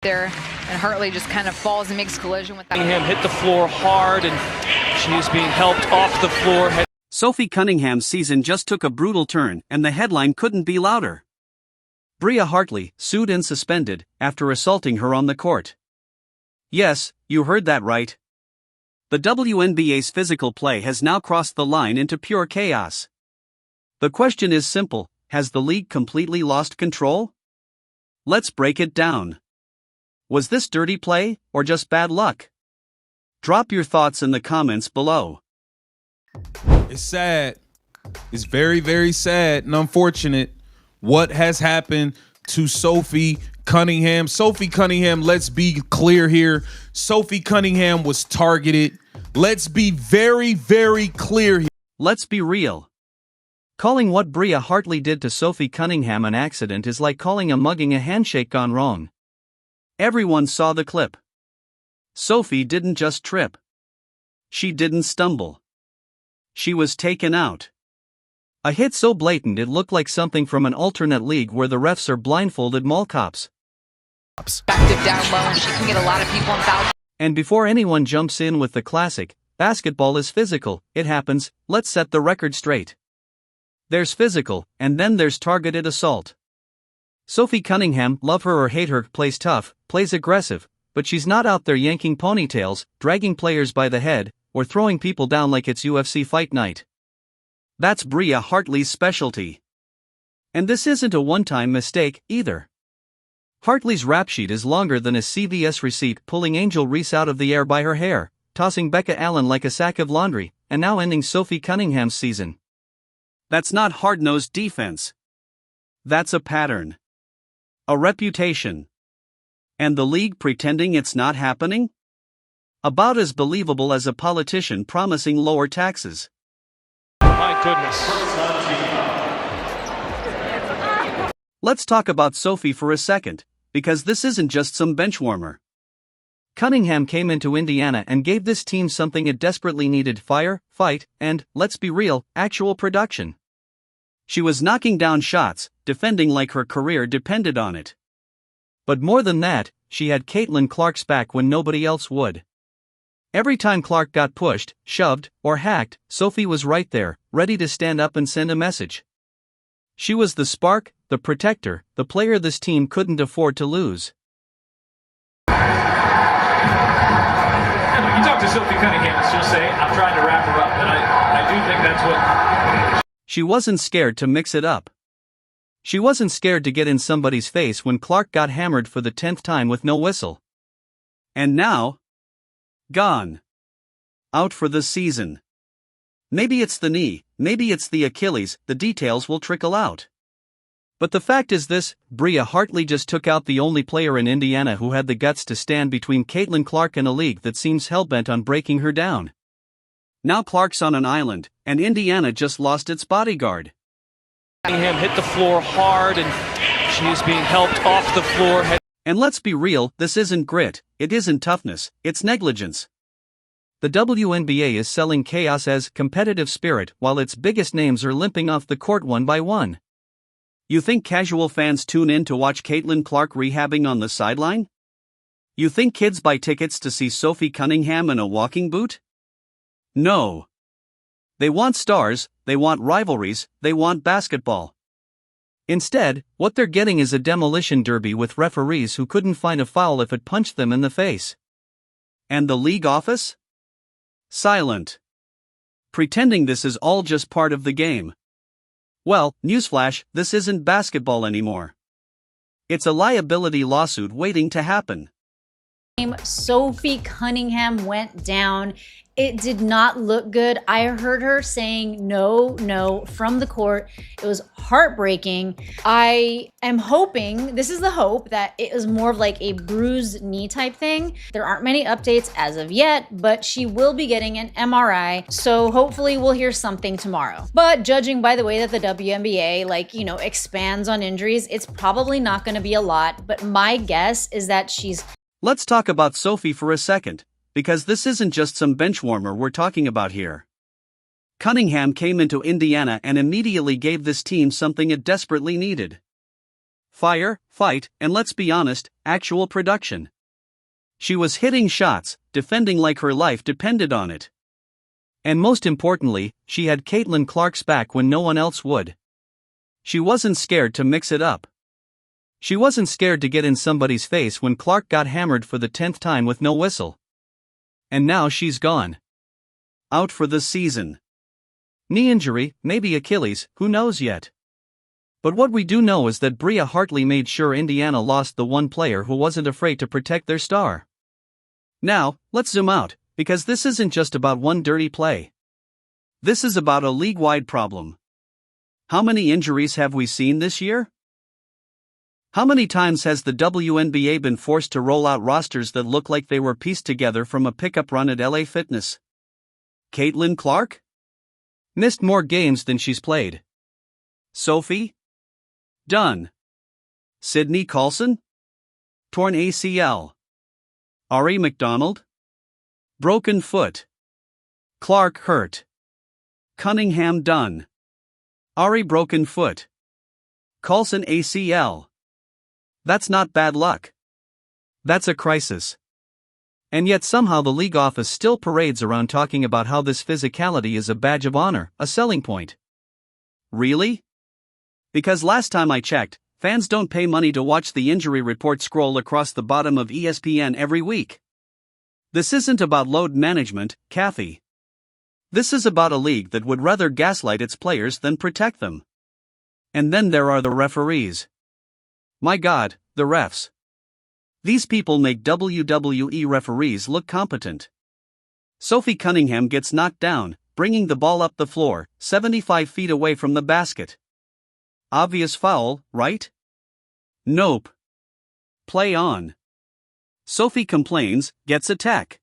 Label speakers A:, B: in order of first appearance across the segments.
A: there, and Hartley just kind of falls and makes collision with that.
B: Cunningham hit the floor hard, and she is being helped off the floor.
C: Sophie Cunningham's season just took a brutal turn, and the headline couldn't be louder. Bria Hartley, sued and suspended, after assaulting her on the court. Yes, you heard that right. The WNBA's physical play has now crossed the line into pure chaos. The question is simple: has the league completely lost control? Let's break it down. Was this dirty play, or just bad luck? Drop your thoughts in the comments below.
D: It's sad. It's very, very sad and unfortunate what has happened to Sophie Cunningham. Sophie Cunningham, let's be clear here. Sophie Cunningham was targeted. Let's be very, very clear here.
C: Let's be real. Calling what Bria Hartley did to Sophie Cunningham an accident is like calling a mugging a handshake gone wrong. Everyone saw the clip. Sophie didn't just trip. She didn't stumble. She was taken out. A hit so blatant it looked like something from an alternate league where the refs are blindfolded mall cops.
A: Perspective down low, and she can get a lot of people in foul.
C: And before anyone jumps in with the classic, basketball is physical, it happens, let's set the record straight. There's physical, and then there's targeted assault. Sophie Cunningham, love her or hate her, plays tough, plays aggressive, but she's not out there yanking ponytails, dragging players by the head, or throwing people down like it's UFC fight night. That's Bria Hartley's specialty. And this isn't a one-time mistake, either. Hartley's rap sheet is longer than a CVS receipt, pulling Angel Reese out of the air by her hair, tossing Becca Allen like a sack of laundry, and now ending Sophie Cunningham's season. That's not hard-nosed defense. That's a pattern. A reputation. And the league pretending it's not happening? About as believable as a politician promising lower taxes.
B: My goodness.
C: Let's talk about Sophie for a second, because this isn't just some benchwarmer. Cunningham came into Indiana and gave this team something it desperately needed: fire, fight, and, let's be real, actual production. She was knocking down shots, defending like her career depended on it. But more than that, she had Caitlin Clark's back when nobody else would. Every time Clark got pushed, shoved, or hacked, Sophie was right there, ready to stand up and send a message. She was the spark, the protector, the player this team couldn't afford to lose.
E: You talk to Sophie Cunningham and she'll say, I'm trying to wrap her up, and I do think that's what...
C: She wasn't scared to mix it up. She wasn't scared to get in somebody's face when Clark got hammered for the 10th time with no whistle. And now, gone. Out for the season. Maybe it's the knee, maybe it's the Achilles, the details will trickle out. But the fact is this: Bria Hartley just took out the only player in Indiana who had the guts to stand between Caitlin Clark and a league that seems hellbent on breaking her down. Now Clark's on an island, and Indiana just lost its bodyguard.
B: Cunningham hit the floor hard, and she is being helped off the floor.
C: And let's be real, this isn't grit, it isn't toughness, it's negligence. The WNBA is selling chaos as competitive spirit while its biggest names are limping off the court one by one. You think casual fans tune in to watch Caitlin Clark rehabbing on the sideline? You think kids buy tickets to see Sophie Cunningham in a walking boot? No. They want stars, they want rivalries, they want basketball. Instead, what they're getting is a demolition derby with referees who couldn't find a foul if it punched them in the face. And the league office? Silent. Pretending this is all just part of the game. Well, newsflash, this isn't basketball anymore. It's a liability lawsuit waiting to happen.
F: Sophie Cunningham went down. It did not look good. I heard her saying no from the court. It was heartbreaking. I am hoping, this is the hope, that it was more of like a bruised knee type thing. There aren't many updates as of yet, but she will be getting an MRI, so hopefully we'll hear something tomorrow. But judging by the way that the WNBA, expands on injuries, it's probably not gonna be a lot, but my guess is that she's...
C: Let's talk about Sophie for a second, because this isn't just some benchwarmer we're talking about here. Cunningham came into Indiana and immediately gave this team something it desperately needed. fire, fight, and let's be honest, actual production. She was hitting shots, defending like her life depended on it. And most importantly, she had Caitlin Clark's back when no one else would. She wasn't scared to mix it up. She wasn't scared to get in somebody's face when Clark got hammered for the 10th time with no whistle. And now she's gone. Out for the season. Knee injury, maybe Achilles, who knows yet. But what we do know is that Bria Hartley made sure Indiana lost the one player who wasn't afraid to protect their star. Now, let's zoom out, because this isn't just about one dirty play. This is about a league-wide problem. How many injuries have we seen this year? How many times has the WNBA been forced to roll out rosters that look like they were pieced together from a pickup run at LA Fitness? Caitlin Clark? Missed more games than she's played. Sophie? Done. Sydney Colson? Torn ACL. Ari McDonald? Broken foot. Clark hurt. Cunningham done. Ari broken foot. Colson ACL. That's not bad luck. That's a crisis. And yet somehow the league office still parades around talking about how this physicality is a badge of honor, a selling point. Really? Because last time I checked, fans don't pay money to watch the injury report scroll across the bottom of ESPN every week. This isn't about load management, Kathy. This is about a league that would rather gaslight its players than protect them. And then there are the referees. My God, the refs. These people make WWE referees look competent. Sophie Cunningham gets knocked down, bringing the ball up the floor, 75 feet away from the basket. Obvious foul, right? Nope. Play on. Sophie complains, gets a tech.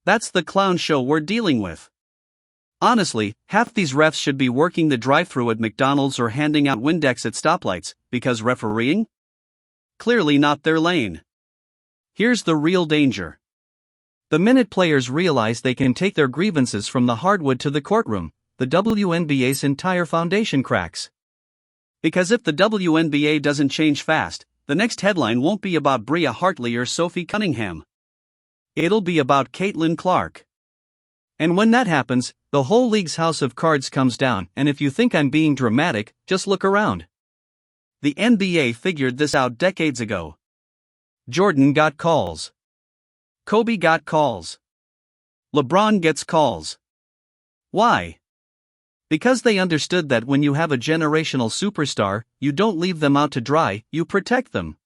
C: That's the clown show we're dealing with. Honestly, half these refs should be working the drive-thru at McDonald's or handing out Windex at stoplights, because refereeing? Clearly not their lane. Here's the real danger. The minute players realize they can take their grievances from the hardwood to the courtroom, the WNBA's entire foundation cracks. Because if the WNBA doesn't change fast, the next headline won't be about Bria Hartley or Sophie Cunningham. It'll be about Caitlin Clark. And when that happens, the whole league's house of cards comes down, and if you think I'm being dramatic, just look around. The NBA figured this out decades ago. Jordan got calls. Kobe got calls. LeBron gets calls. Why? Because they understood that when you have a generational superstar, you don't leave them out to dry, you protect them.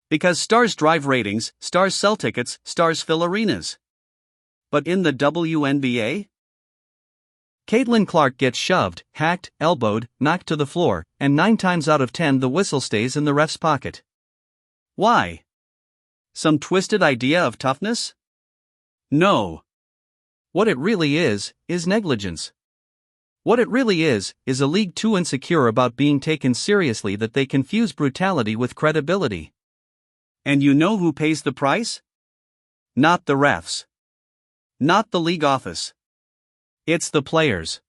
C: Because stars drive ratings, stars sell tickets, stars fill arenas. But in the WNBA? Caitlin Clark gets shoved, hacked, elbowed, knocked to the floor, and 9 times out of 10 the whistle stays in the ref's pocket. Why? Some twisted idea of toughness? No. What it really is negligence. What it really is a league too insecure about being taken seriously that they confuse brutality with credibility. And you know who pays the price? Not the refs. Not the league office. It's the players.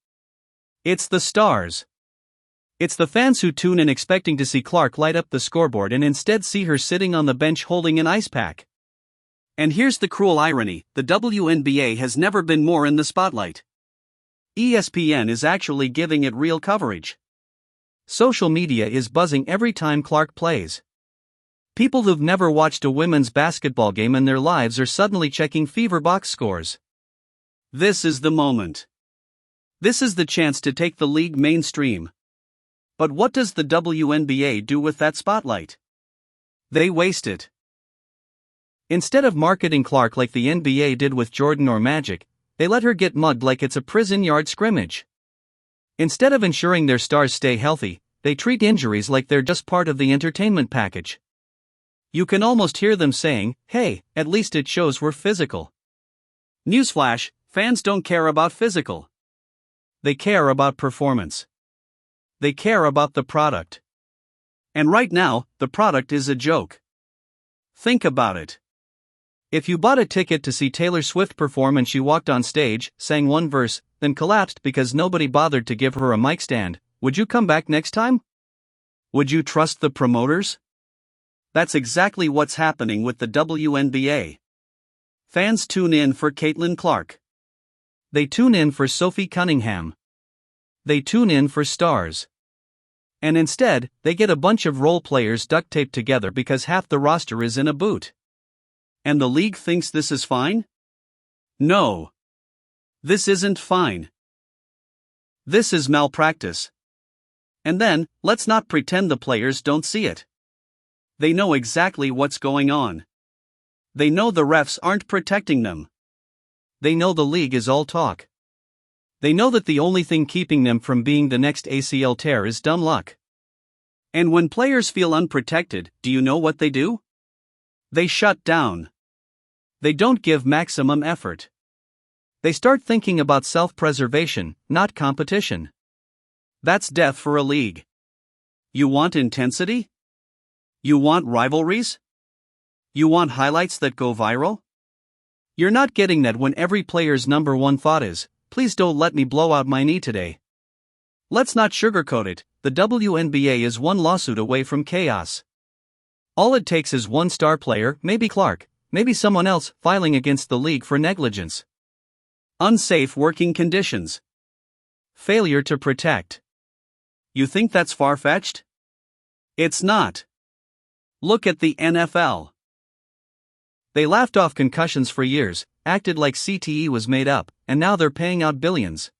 C: It's the stars. It's the fans who tune in expecting to see Clark light up the scoreboard and instead see her sitting on the bench holding an ice pack. And here's the cruel irony, the WNBA has never been more in the spotlight. ESPN is actually giving it real coverage. Social media is buzzing every time Clark plays. People who've never watched a women's basketball game in their lives are suddenly checking Fever box scores. This is the moment. This is the chance to take the league mainstream. But what does the WNBA do with that spotlight? They waste it. Instead of marketing Clark like the NBA did with Jordan or Magic, they let her get mugged like it's a prison yard scrimmage. Instead of ensuring their stars stay healthy, they treat injuries like they're just part of the entertainment package. You can almost hear them saying, "Hey, at least it shows we're physical." Newsflash, fans don't care about physical. They care about performance. They care about the product. And right now, the product is a joke. Think about it. If you bought a ticket to see Taylor Swift perform and she walked on stage, sang one verse, then collapsed because nobody bothered to give her a mic stand, would you come back next time? Would you trust the promoters? That's exactly what's happening with the WNBA. Fans tune in for Caitlin Clark. They tune in for Sophie Cunningham. They tune in for stars. And instead, they get a bunch of role players duct taped together because half the roster is in a boot. And the league thinks this is fine? No. This isn't fine. This is malpractice. And then, let's not pretend the players don't see it. They know exactly what's going on. They know the refs aren't protecting them. They know the league is all talk. They know that the only thing keeping them from being the next ACL tear is dumb luck. And when players feel unprotected, do you know what they do? They shut down. They don't give maximum effort. They start thinking about self-preservation, not competition. That's death for a league. You want intensity? You want rivalries? You want highlights that go viral? You're not getting that when every player's number one thought is, please don't let me blow out my knee today. Let's not sugarcoat it, the WNBA is one lawsuit away from chaos. All it takes is one star player, maybe Clark, maybe someone else, filing against the league for negligence. Unsafe working conditions. Failure to protect. You think that's far-fetched? It's not. Look at the NFL. They laughed off concussions for years, acted like CTE was made up, and now they're paying out billions.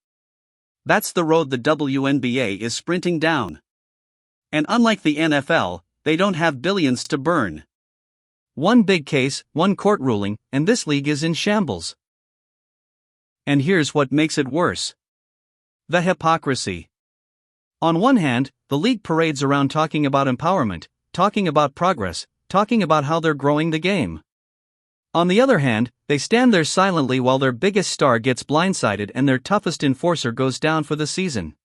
C: That's the road the WNBA is sprinting down. And unlike the NFL, they don't have billions to burn. One big case, one court ruling, and this league is in shambles. And here's what makes it worse. The hypocrisy. On one hand, the league parades around talking about empowerment, talking about progress, talking about how they're growing the game. On the other hand, they stand there silently while their biggest star gets blindsided and their toughest enforcer goes down for the season.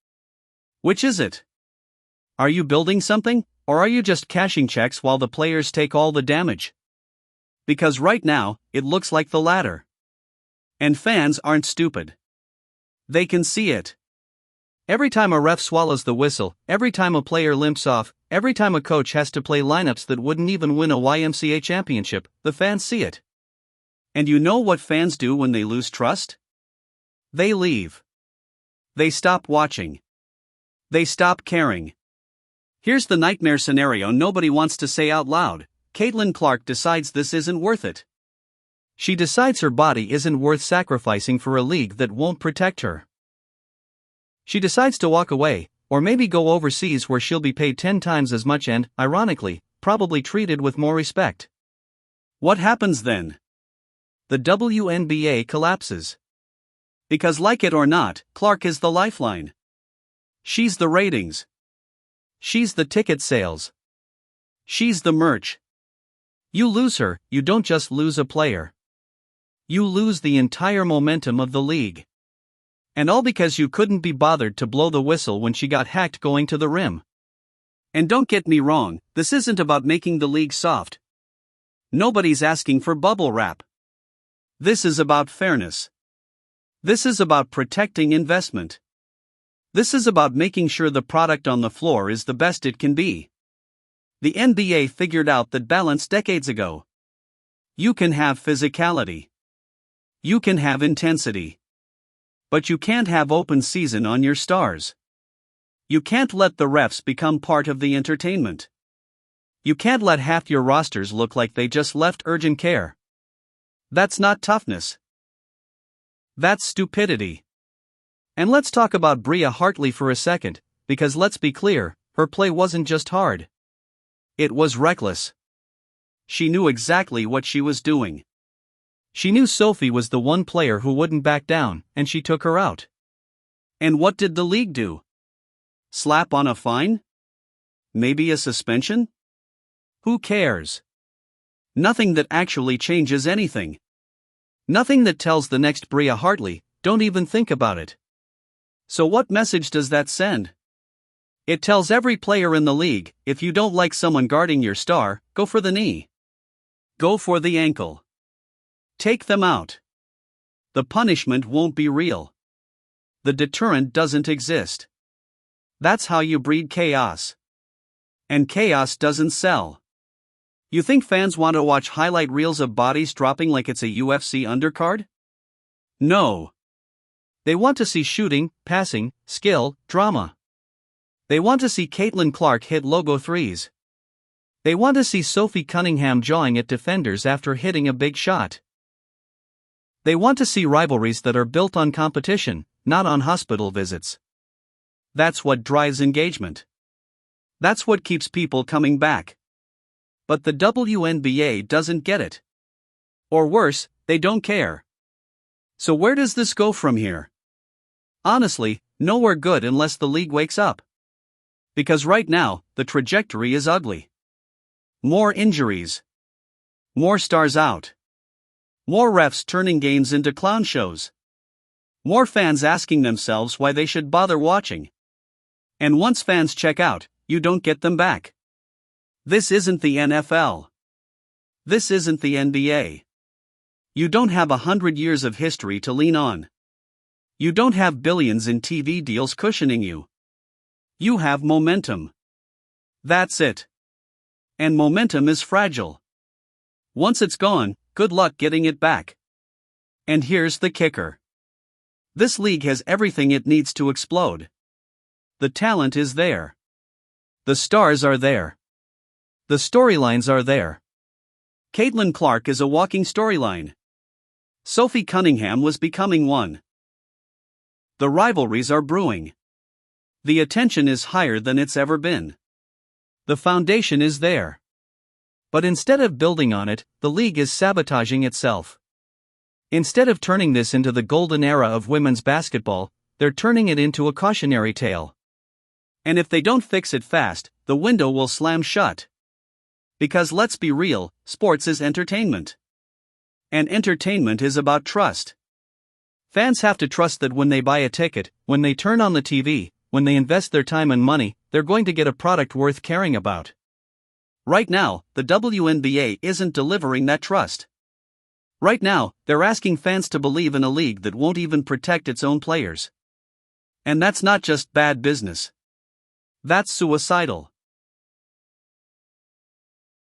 C: Which is it? Are you building something, or are you just cashing checks while the players take all the damage? Because right now, it looks like the latter. And fans aren't stupid. They can see it. Every time a ref swallows the whistle, every time a player limps off, every time a coach has to play lineups that wouldn't even win a YMCA championship, the fans see it. And you know what fans do when they lose trust? They leave. They stop watching. They stop caring. Here's the nightmare scenario nobody wants to say out loud. Caitlin Clark decides this isn't worth it. She decides her body isn't worth sacrificing for a league that won't protect her. She decides to walk away, or maybe go overseas where she'll be paid 10 times as much and, ironically, probably treated with more respect. What happens then? The WNBA collapses. Because like it or not, Clark is the lifeline. She's the ratings. She's the ticket sales. She's the merch. You lose her, you don't just lose a player. You lose the entire momentum of the league. And all because you couldn't be bothered to blow the whistle when she got hacked going to the rim. And don't get me wrong, this isn't about making the league soft. Nobody's asking for bubble wrap. This is about fairness. This is about protecting investment. This is about making sure the product on the floor is the best it can be. The NBA figured out that balance decades ago. You can have physicality. You can have intensity. But you can't have open season on your stars. You can't let the refs become part of the entertainment. You can't let half your rosters look like they just left urgent care. That's not toughness. That's stupidity. And let's talk about Bria Hartley for a second, because let's be clear, her play wasn't just hard. It was reckless. She knew exactly what she was doing. She knew Sophie was the one player who wouldn't back down, and she took her out. And what did the league do? Slap on a fine? Maybe a suspension? Who cares? Nothing that actually changes anything. Nothing that tells the next Bria Hartley, don't even think about it. So what message does that send? It tells every player in the league, if you don't like someone guarding your star, go for the knee. Go for the ankle. Take them out. The punishment won't be real. The deterrent doesn't exist. That's how you breed chaos. And chaos doesn't sell. You think fans want to watch highlight reels of bodies dropping like it's a UFC undercard? No. They want to see shooting, passing, skill, drama. They want to see Caitlin Clark hit logo threes. They want to see Sophie Cunningham jawing at defenders after hitting a big shot. They want to see rivalries that are built on competition, not on hospital visits. That's what drives engagement. That's what keeps people coming back. But the WNBA doesn't get it. Or worse, they don't care. So where does this go from here? Honestly, nowhere good unless the league wakes up. Because right now, the trajectory is ugly. More injuries. More stars out. More refs turning games into clown shows. More fans asking themselves why they should bother watching. And once fans check out, you don't get them back. This isn't the NFL. This isn't the NBA. You don't have 100 years of history to lean on. You don't have billions in TV deals cushioning you. You have momentum. That's it. And momentum is fragile. Once it's gone, good luck getting it back. And here's the kicker. This league has everything it needs to explode. The talent is there. The stars are there. The storylines are there. Caitlin Clark is a walking storyline. Sophie Cunningham was becoming one. The rivalries are brewing. The attention is higher than it's ever been. The foundation is there. But instead of building on it, the league is sabotaging itself. Instead of turning this into the golden era of women's basketball, they're turning it into a cautionary tale. And if they don't fix it fast, the window will slam shut. Because let's be real, sports is entertainment. And entertainment is about trust. Fans have to trust that when they buy a ticket, when they turn on the TV, when they invest their time and money, they're going to get a product worth caring about. Right now, the WNBA isn't delivering that trust. Right now, they're asking fans to believe in a league that won't even protect its own players. And that's not just bad business. That's suicidal.